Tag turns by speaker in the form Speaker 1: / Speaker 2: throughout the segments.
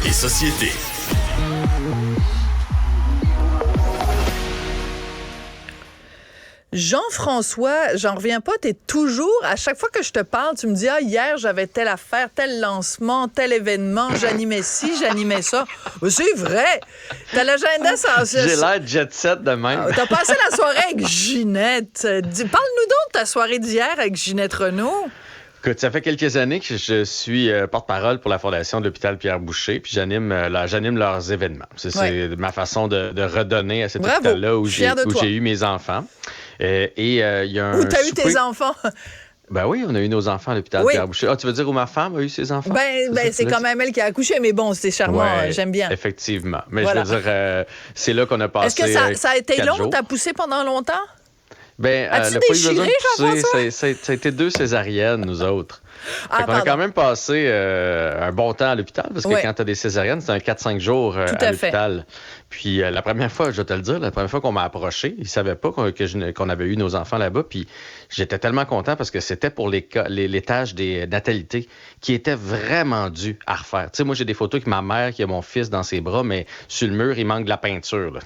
Speaker 1: et société.
Speaker 2: Jean-François, j'en reviens pas, t'es toujours, à chaque fois que je te parle, tu me dis, hier, j'avais telle affaire, tel lancement, tel événement, j'animais ci, j'animais ça. C'est vrai! T'as l'agenda sans...
Speaker 3: J'ai l'air jet set de même.
Speaker 2: T'as passé la soirée avec Ginette. Parle-nous donc de ta soirée d'hier avec Ginette Renault.
Speaker 3: Écoute, ça fait quelques années que je suis porte-parole pour la Fondation de l'hôpital Pierre-Boucher, puis j'anime leurs événements. C'est ma façon de redonner à cet hôpital-là où j'ai eu mes enfants. Il y a un
Speaker 2: Où t'as eu tes enfants?
Speaker 3: Ben oui, on a eu nos enfants à l'hôpital Pierre-Boucher. Ah, tu veux dire où ma femme a eu ses enfants?
Speaker 2: C'est quand même elle qui a accouché, mais bon, c'est charmant, j'aime bien.
Speaker 3: Effectivement. Mais je veux dire, c'est là qu'on a passé.
Speaker 2: Est-ce que ça a été long?
Speaker 3: Jours.
Speaker 2: T'as poussé pendant longtemps?
Speaker 3: As-tu
Speaker 2: déchiré, Jean-François?
Speaker 3: Ça a été 2 césariennes, nous autres. On a quand même passé un bon temps à l'hôpital, parce que quand tu as des césariennes, c'est un 4-5 jours à l'hôpital. Puis la première fois, je vais te le dire, la première fois qu'on m'a approché, ils ne savaient pas qu'on avait eu nos enfants là-bas. Puis j'étais tellement content parce que c'était pour les tâches des natalités qui étaient vraiment dues à refaire. Tu sais, moi, j'ai des photos avec ma mère qui a mon fils dans ses bras, mais sur le mur, il manque de la peinture. Là.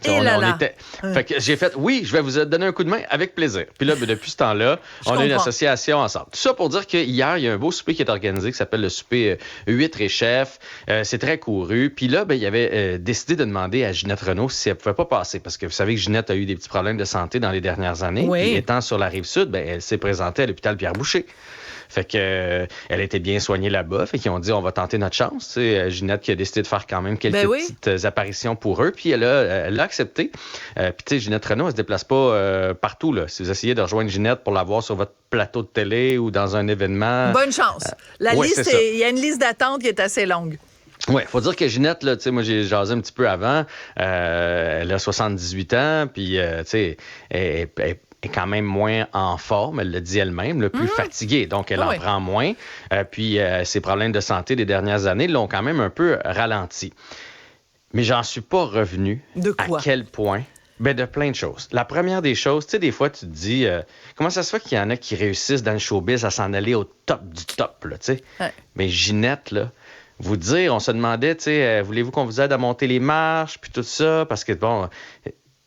Speaker 3: Fait que j'ai fait, oui, je vais vous donner un coup de main avec plaisir. Puis là, depuis ce temps-là, on a une association ensemble. Tout ça pour dire qu'hier, il y a un beau souper qui est organisé qui s'appelle le souper Huîtres et Chefs. C'est très couru. Puis là, il avait décidé de demander à Ginette Renault si elle ne pouvait pas passer. Parce que vous savez que Ginette a eu des petits problèmes de santé dans les dernières années.
Speaker 2: Oui.
Speaker 3: Puis étant sur la Rive-Sud, elle s'est présentée à l'hôpital Pierre-Boucher. Fait que elle était bien soignée là-bas. Fait qu'ils ont dit, on va tenter notre chance. C'est Ginette qui a décidé de faire quand même quelques petites apparitions pour eux. Puis elle a accepté. Puis tu sais, Ginette Renault, elle se déplace pas partout. Là. Si vous essayez de rejoindre Ginette pour la voir sur votre plateau de télé ou dans un événement...
Speaker 2: Bonne chance. Il y a une liste d'attente qui est assez longue.
Speaker 3: Oui, faut dire que Ginette, là, tu sais, moi, j'ai jasé un petit peu avant. Elle a 78 ans, puis, tu sais, elle est quand même moins en forme, elle le dit elle-même, plus fatiguée. Donc, elle en prend moins. Puis, ses problèmes de santé des dernières années l'ont quand même un peu ralenti. Mais j'en suis pas revenu.
Speaker 2: De quoi?
Speaker 3: À quel point? De plein de choses. La première des choses, tu sais, des fois, tu te dis, comment ça se fait qu'il y en a qui réussissent dans le showbiz à s'en aller au top du top, là, tu sais? Ouais. Mais Ginette, là, vous dire, on se demandait, tu sais, voulez-vous qu'on vous aide à monter les marches, puis tout ça, parce que, bon,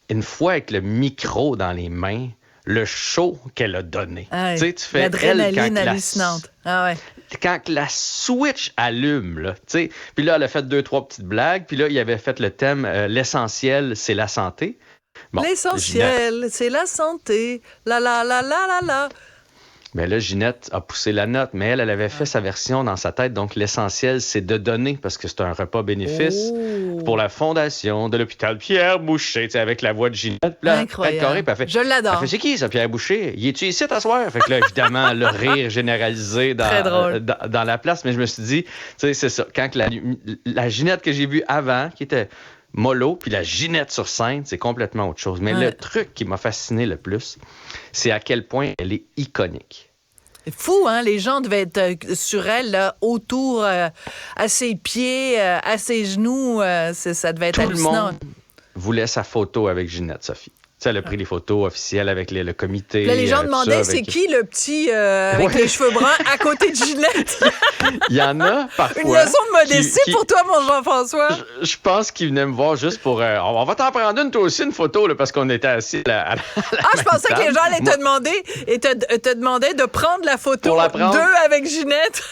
Speaker 3: une fois avec le micro dans les mains, le show qu'elle a donné.
Speaker 2: Ah,
Speaker 3: tu sais, tu fais
Speaker 2: l'adrénaline hallucinante.
Speaker 3: Quand la switch allume, là, tu sais, puis là, elle a fait 2-3 petites blagues, puis là, il avait fait le thème « L'essentiel, c'est la santé ».
Speaker 2: Bon, l'essentiel, c'est la santé. La la la la la la.
Speaker 3: Mais là, Ginette a poussé la note, mais elle avait fait sa version dans sa tête. Donc, l'essentiel, c'est de donner, parce que c'est un repas bénéfice pour la fondation de l'hôpital Pierre-Boucher, tu sais, avec la voix de Ginette. Là,
Speaker 2: incroyable.
Speaker 3: Je
Speaker 2: l'adore.
Speaker 3: C'est qui, ça, Pierre-Boucher? Y es-tu ici, t'asseoir? Fait que là, évidemment, le rire généralisé dans la place. Mais je me suis dit, tu sais, c'est ça. Quand la Ginette que j'ai vue avant, qui était mollo, puis la Ginette sur scène, c'est complètement autre chose. Mais le truc qui m'a fasciné le plus, c'est à quel point elle est iconique.
Speaker 2: C'est fou, hein? Les gens devaient être sur elle, là, autour, à ses pieds, à ses genoux. Ça devait être hallucinant.
Speaker 3: Tout le monde voulait sa photo avec Ginette, Sophie. Tu sais, elle a pris les photos officielles avec le comité.
Speaker 2: Là, les gens demandaient, c'est qui le petit avec les cheveux bruns à côté de Ginette?
Speaker 3: Il y en a parfois.
Speaker 2: Une leçon de modestie pour toi, mon Jean-François.
Speaker 3: Je pense qu'ils venaient me voir juste pour... on va t'en prendre une, toi aussi, une photo, là, parce qu'on était assis à la
Speaker 2: je pensais que les gens allaient te demander et te demandaient de prendre la photo d'eux avec Ginette.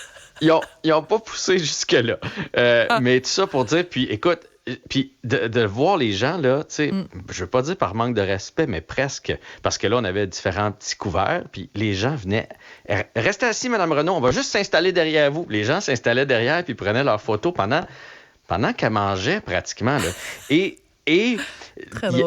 Speaker 3: Ils ont pas poussé jusque-là. Mais tout ça pour dire, puis écoute, puis de voir les gens, là, tu sais, je veux pas dire par manque de respect, mais presque, parce que là, on avait différents petits couverts, puis les gens venaient... Restez assis, Mme Renault, on va juste s'installer derrière vous. Les gens s'installaient derrière, puis prenaient leurs photos pendant qu'elle mangeait, pratiquement, là. Et tu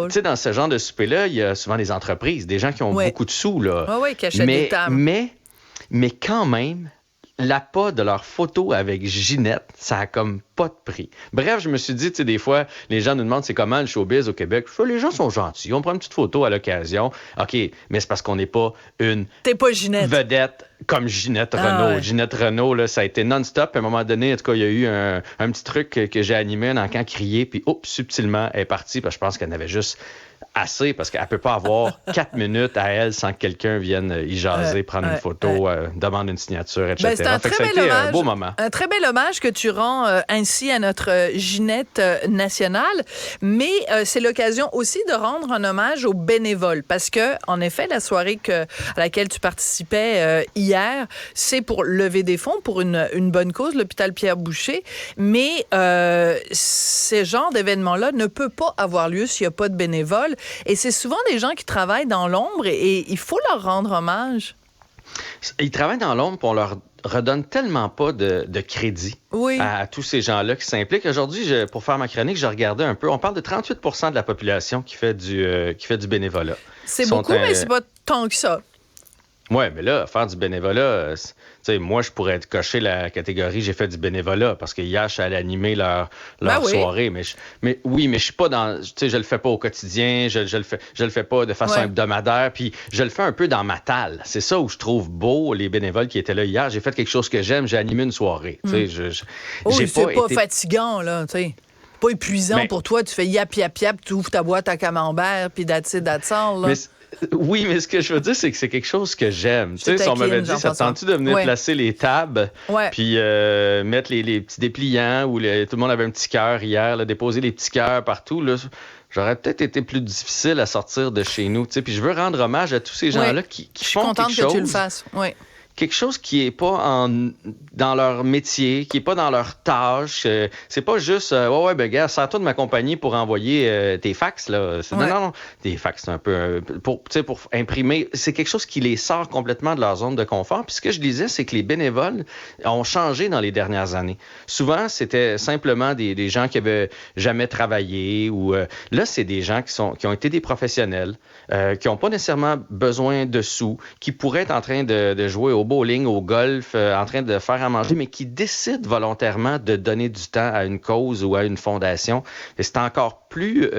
Speaker 3: sais, dans ce genre de souper-là, il y a souvent des entreprises, des gens qui ont beaucoup de sous, là.
Speaker 2: Oui, qui achètent des tables.
Speaker 3: Mais quand même... l'appât de leur photo avec Ginette, ça a comme pas de prix. Bref, je me suis dit, tu sais, des fois, les gens nous demandent c'est comment le showbiz au Québec. Les gens sont gentils, on prend une petite photo à l'occasion. OK, mais c'est parce qu'on n'est pas une vedette comme Ginette Renault. Ginette Renault, là, ça a été non-stop. À un moment donné, en tout cas, il y a eu un petit truc que j'ai animé, un encan crié, puis subtilement, elle est partie, parce que je pense qu'elle n'avait juste assez parce qu'elle ne peut pas avoir 4 minutes à elle sans que quelqu'un vienne y jaser, prendre une photo, demande une signature, etc.
Speaker 2: Ben, c'est un très bel hommage,
Speaker 3: un beau moment.
Speaker 2: Un très bel hommage que tu rends ainsi à notre Ginette nationale, mais c'est l'occasion aussi de rendre un hommage aux bénévoles parce que, en effet, la soirée à laquelle tu participais hier, c'est pour lever des fonds pour une bonne cause, l'hôpital Pierre-Boucher, mais ce genre d'événement-là ne peut pas avoir lieu s'il n'y a pas de bénévoles. Et c'est souvent des gens qui travaillent dans l'ombre et il faut leur rendre hommage.
Speaker 3: Ils travaillent dans l'ombre et on leur redonne tellement pas de crédit à tous ces gens-là qui s'impliquent. Aujourd'hui, pour faire ma chronique, je regardais un peu. On parle de 38 % de la population qui fait du bénévolat.
Speaker 2: C'est beaucoup, mais c'est pas tant que ça.
Speaker 3: Oui, mais là, faire du bénévolat, tu sais, moi, je pourrais cocher la catégorie j'ai fait du bénévolat parce que hier, je suis allé animer leur soirée. Mais je suis pas dans. Tu sais, je le fais pas au quotidien, je le fais pas de façon hebdomadaire, puis je le fais un peu dans ma talle. C'est ça où je trouve beau, les bénévoles qui étaient là hier. J'ai fait quelque chose que j'aime, j'ai animé une soirée. Tu sais,
Speaker 2: c'est pas fatigant, là, tu sais. Pas épuisant pour toi, tu fais yap, tu ouvres ta boîte à camembert, puis that's it, that's all, là.
Speaker 3: Oui, mais ce que je veux dire, c'est que c'est quelque chose que j'aime. Tu sais, si on m'avait dit, ça te tente-tu de venir placer les tables, puis mettre les petits dépliants, où tout le monde avait un petit cœur hier, là, déposer les petits cœurs partout, là, j'aurais peut-être été plus difficile à sortir de chez nous. Tu sais, puis je veux rendre hommage à tous ces gens-là qui font quelque chose. Je suis contente que tu le fasses, quelque chose qui est pas dans leur métier, qui est pas dans leur tâche. C'est pas juste ben gars, sers-toi de ma compagnie pour envoyer tes fax là. Non, des fax c'est un peu pour imprimer, c'est quelque chose qui les sort complètement de leur zone de confort. Puis ce que je disais, c'est que les bénévoles ont changé dans les dernières années. Souvent, c'était simplement des gens qui avaient jamais travaillé ou là, c'est des gens qui ont été des professionnels, qui ont pas nécessairement besoin de sous, qui pourraient être en train de jouer au bowling, au golf, en train de faire à manger, mais qui décident volontairement de donner du temps à une cause ou à une fondation. Et c'est encore plus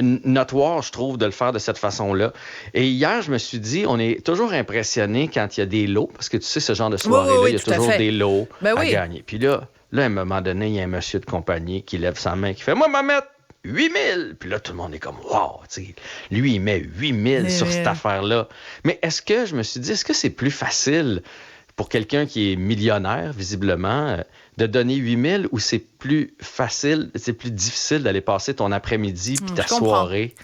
Speaker 3: notoire, je trouve, de le faire de cette façon-là. Et hier, je me suis dit, on est toujours impressionné quand il y a des lots, parce que tu sais, ce genre de soirée-là, il y a toujours des lots à gagner. Puis là, à un moment donné, il y a un monsieur de compagnie qui lève sa main, qui fait « Moi, ma mettre 8 000! » Puis là, tout le monde est comme « Wow! » Lui, il met 8 000 sur cette affaire-là. Mais est-ce que c'est plus facile pour quelqu'un qui est millionnaire, visiblement, de donner 8 000 ou c'est plus facile, c'est plus difficile d'aller passer ton après-midi puis ta soirée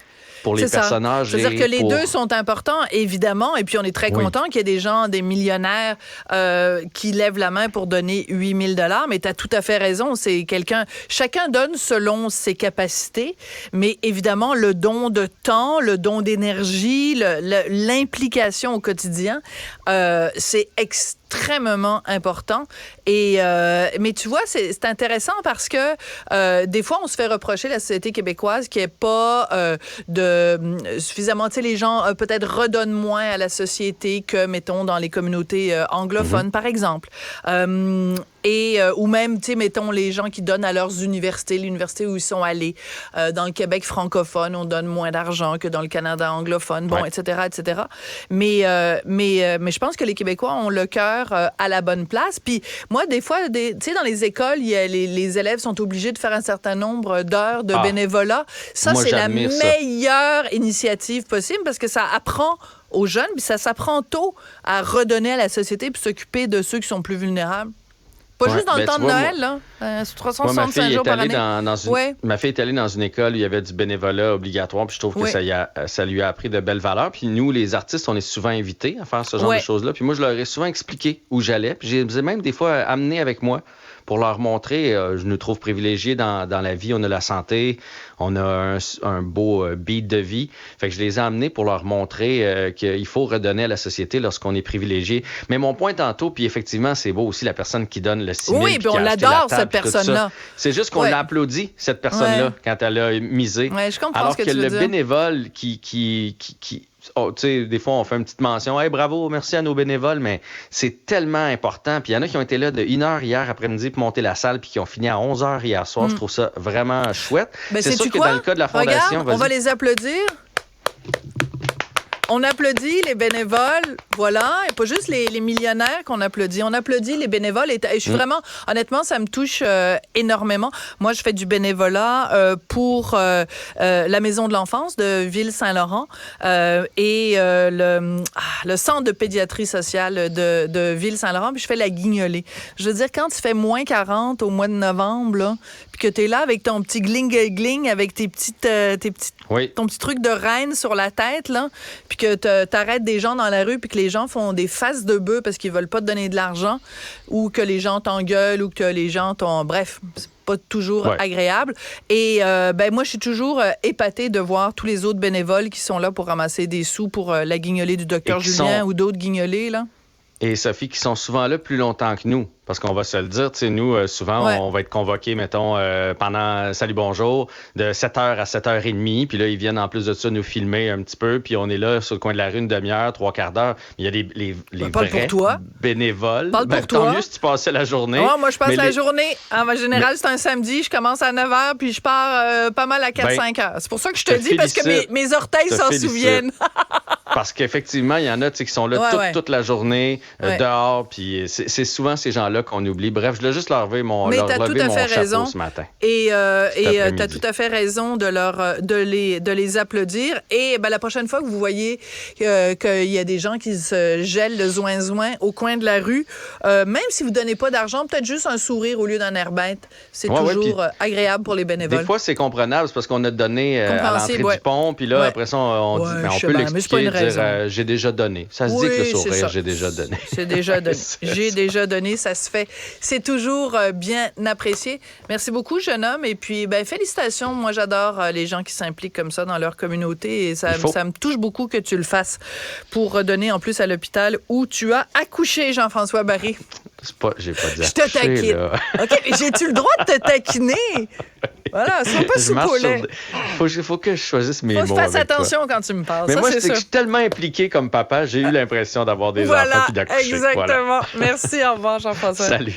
Speaker 3: pour les personnages?
Speaker 2: C'est-à-dire que les deux sont importants, évidemment, et puis on est très content qu'il y ait des gens, des millionnaires qui lèvent la main pour donner 8 000 $, mais tu as tout à fait raison, chacun donne selon ses capacités, mais évidemment, le don de temps, le don d'énergie, l'implication au quotidien, c'est extrêmement important. Mais tu vois, c'est intéressant parce que des fois, on se fait reprocher la société québécoise qui n'est pas suffisamment... Tu sais, les gens peut-être redonnent moins à la société que, mettons, dans les communautés anglophones, par exemple. Ou même, tu sais, mettons, les gens qui donnent à leurs universités, l'université où ils sont allés. Dans le Québec francophone, on donne moins d'argent que dans le Canada anglophone, etc., etc. Mais je pense que les Québécois ont le cœur à la bonne place. Puis moi, des fois, tu sais, dans les écoles, les élèves sont obligés de faire un certain nombre d'heures de bénévolat. Moi, c'est la meilleure initiative possible parce que ça apprend aux jeunes, puis ça s'apprend tôt à redonner à la société puis s'occuper de ceux qui sont plus vulnérables. Pas juste dans le temps de Noël, là. 365 jours par année.
Speaker 3: Ma fille est allée dans une école où il y avait du bénévolat obligatoire, puis je trouve que ça lui a appris de belles valeurs. Puis nous, les artistes, on est souvent invités à faire ce genre de choses-là. Puis moi, je leur ai souvent expliqué où j'allais. Puis je les ai même des fois amenés avec moi pour leur montrer, je nous trouve privilégiés dans la vie, on a la santé, on a un beau beat de vie. Fait que je les ai amenés pour leur montrer qu'il faut redonner à la société lorsqu'on est privilégié. Mais mon point tantôt, puis effectivement, c'est beau aussi la personne qui donne le 6 000.
Speaker 2: Oui, puis on l'adore, cette personne-là.
Speaker 3: C'est juste qu'on l'applaudit, cette personne-là, quand elle a misé.
Speaker 2: Ouais, je comprends
Speaker 3: alors
Speaker 2: ce que tu veux
Speaker 3: le
Speaker 2: dire.
Speaker 3: Bénévole qui tu sais, des fois, on fait une petite mention. Hey, bravo, merci à nos bénévoles, mais c'est tellement important. Puis il y en a qui ont été là de 1h hier après-midi pour monter la salle, puis qui ont fini à 11h hier soir. Je trouve ça vraiment chouette.
Speaker 2: Ben,
Speaker 3: c'est sûr que dans le cas de la Fondation...
Speaker 2: Regarde, on va les applaudir. On applaudit les bénévoles, voilà, et pas juste les millionnaires qu'on applaudit. On applaudit les bénévoles et je suis vraiment, honnêtement, ça me touche énormément. Moi, je fais du bénévolat pour la Maison de l'enfance de Ville-Saint-Laurent et le centre de pédiatrie sociale de Ville-Saint-Laurent, puis je fais la guignolée. Je veux dire, quand tu fais moins 40 au mois de novembre, là, puis que tu es là avec ton petit gling-gling, avec ton petit truc de reine sur la tête, là, puis que t'arrêtes des gens dans la rue, puis que les gens font des faces de bœuf parce qu'ils veulent pas te donner de l'argent, ou que les gens t'engueulent, ou que les gens bref, c'est pas toujours agréable. Et moi, je suis toujours épatée de voir tous les autres bénévoles qui sont là pour ramasser des sous pour la guignolée du docteur Julien ou d'autres guignolées, là.
Speaker 3: Et Sophie, qui sont souvent là plus longtemps que nous. Parce qu'on va se le dire, tu sais, nous, souvent, on va être convoqués, mettons, pendant Salut Bonjour, de 7h à 7h30. Puis là, ils viennent en plus de ça nous filmer un petit peu. Puis on est là sur le coin de la rue une demi-heure, 3/4 d'heure. Il y a les vrais bénévoles.
Speaker 2: Parle pour toi.
Speaker 3: Tant mieux si tu passais la journée.
Speaker 2: Moi, je passe la journée. En général, c'est un samedi. Je commence à 9h, puis je pars pas mal à 4-5 heures. C'est pour ça que je te dis, parce que mes orteils s'en souviennent.
Speaker 3: Parce qu'effectivement, il y en a qui sont là toute la journée, dehors. Puis c'est souvent ces gens-là qu'on oublie. Bref, je voulais juste leur lever mon chapeau ce matin.
Speaker 2: Et tu as tout à fait raison de les applaudir. Et la prochaine fois que vous voyez qu'il y a des gens qui se gèlent le zouin-zouin au coin de la rue, même si vous ne donnez pas d'argent, peut-être juste un sourire au lieu d'un air bête. C'est toujours agréable pour les bénévoles.
Speaker 3: Des fois, c'est comprenable. C'est parce qu'on a donné à l'entrée du pont. Puis là, après ça, on dit, on peut l'expliquer, dire j'ai déjà donné. Ça se dit que le sourire, j'ai déjà donné.
Speaker 2: J'ai déjà donné. J'ai déjà donné, ça se fait. C'est toujours bien apprécié. Merci beaucoup, jeune homme. Et puis, félicitations. Moi, j'adore les gens qui s'impliquent comme ça dans leur communauté. Et ça me touche beaucoup que tu le fasses pour donner en plus à l'hôpital où tu as accouché, Jean-François Barry.
Speaker 3: J'ai pas dit
Speaker 2: je te taquine. OK, j'ai-tu le droit de te taquiner? Voilà, sois pas soupolé.
Speaker 3: Faut que je choisisse mes mots.
Speaker 2: Faut que je fasse attention quand tu me parles.
Speaker 3: Mais
Speaker 2: ça,
Speaker 3: moi, c'est que je suis tellement impliqué comme papa, j'ai eu l'impression d'avoir des enfants puis d'accoucher.
Speaker 2: Exactement. Merci, au revoir, Jean-François.
Speaker 3: Salut.